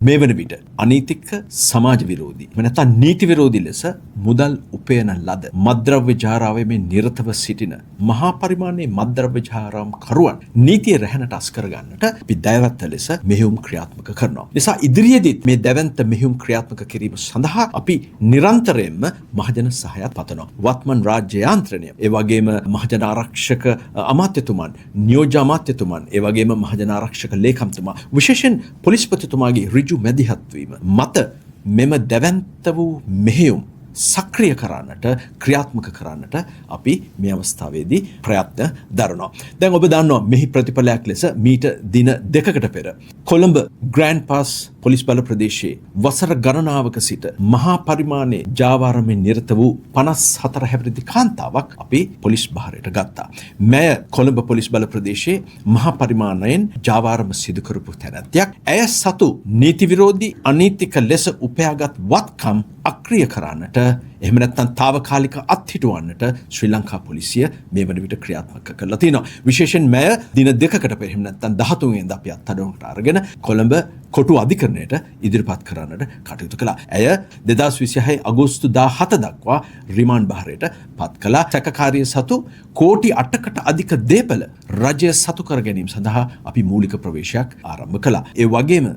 මේ වන විට අනීතික සමාජ විරෝධී නැත්නම් නීති විරෝධී ලෙස මුදල් උපයන ලද මත්ද්‍රව්‍ය ජාරාවේ මේ නිරතව සිටින මහා පරිමාණයේ මත්ද්‍රව්‍ය ජාරම් කරුවන් නීතිය රැහැනට අස් කර ගන්නට අපි දයවත්ත ලෙස මෙහෙයුම් ක්‍රියාත්මක කරනවා. නිසා ඉදිරියේදීත් මේ දැවැන්ත මෙහෙයුම් ක්‍රියාත්මක කිරීම සඳහා අපි නිරන්තරයෙන්ම මහජන සහායත් පතනවා. වත්මන් රාජ්‍ය යාන්ත්‍රණය, ඒ වගේම මහජන ආරක්ෂක අමාත්‍යතුමන්, නියෝජ්‍ය අමාත්‍යතුමන්, ඒ වගේම මහජන ආරක්ෂක ලේකම්තුමා, විශේෂයෙන් පොලිස්පතිතුමාගේ මැදිහත් වීම මත මෙම දැවැන්ත වූ මෙහෙයුම් සක්‍රිය කරන්නට ක්‍රියාත්මක කරන්නට අපි මේ අවස්ථාවේදී ප්‍රයත්න දරනවා. දැන් ඔබ දන්නවා මෙහි ප්‍රතිඵලයක් ලෙස මීට දින දෙකකට පෙර කොළඹ ග්‍රෑන්ඩ් පාස් පොලිස් බල ප්‍රදේශයේ වසර ගණනාවක සිට මහා පරිමාණයේ ජාවාරමෙන් නිරත වූ 54 හැවිරිදි කාන්තාවක් අපි පොලිස් භාරයට ගත්තා. මෙය කොළඹ පොලිස් බල ප්‍රදේශයේ මහා පරිමාණයෙන් ජාවාරම සිදු කරපු තැනැත්තියක්. ඇය සතු නීති විරෝධී අනීතික ලෙස උපයාගත් වත්කම් අක්‍රිය කරන්නට එහෙම නැත්නම් తాවකාලික අත්හිටුවන්නට ශ්‍රී ලංකා පොලිසිය මේ වන විට ක්‍රියාත්මක කරලා තිනවා. විශේෂයෙන් මෙය දින දෙකකට පෙර එහෙම නැත්නම් 13 වෙනිදා අපි අත්අඩංගුවට අරගෙන කොළඹ කොටු අධිකරණයට ඉදිරිපත් කරන්නට කටයුතු කළා. ඇය 2026 අගෝස්තු 17 දක්වා රිමාන්ඩ් භාරයට පත් කළා. සැකකාරිය සතු කෝටි 8කට අධික දේපල රජය සතු කර ගැනීම සඳහා අපි මූලික ප්‍රවේශයක් ආරම්භ කළා. ඒ වගේම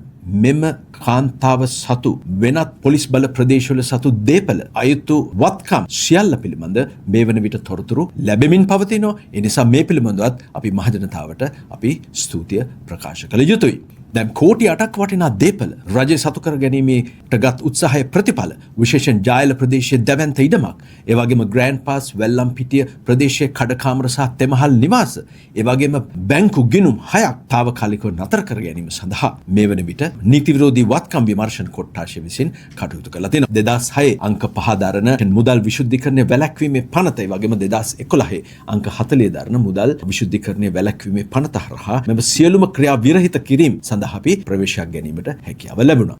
මෙම කාන්තාව සතු වෙනත් පොලිස් බල ප්‍රදේශවල සතු දේපල අයුතු වත්කම් සියල්ල පිළිබඳ මේ වන විට තොරතුරු ලැබෙමින් පවතිනවා. ඒ නිසා මේ පිළිබඳවත් අපි මහජනතාවට අපි ස්තුතිය ප්‍රකාශ කළ යුතුයි. දැන් කෝටි 8ක් වටිනා දේපල රජය සතු කර ගැනීමට ගත් උත්සාහයේ ප්‍රතිඵල විශේෂයෙන් ජායල ප්‍රදේශයේ දැවැන්ත ඉඩමක්, ඒ වගේම ග්‍රෑන්ඩ් පාස් වෙල්ලම්පිටිය ප්‍රදේශයේ කඩකාමර සහ තෙමහල් නිවාස, ඒ වගේම බැංකු ගිණුම් 6ක් తాවකාලිකව නතර කර ගැනීම සඳහා මේ වන විට නීති විරෝධී වත්කම් විමර්ශන කොට්ටාශය විසින් කටයුතු කළා තියෙනවා. 2006 අංක 5 දරන මුදල් විශුද්ධීකරණය වැළැක්වීමේ පනත, ඒ වගේම 2011 අංක 40 දරන මුදල් විශුද්ධීකරණය වැළැක්වීමේ පනත හරහා මෙම සියලුම ක්‍රියා විරහිත කිරීම සඳහා අපි ප්‍රවේශයක් ගැනීමට හැකියාව ලැබුණා.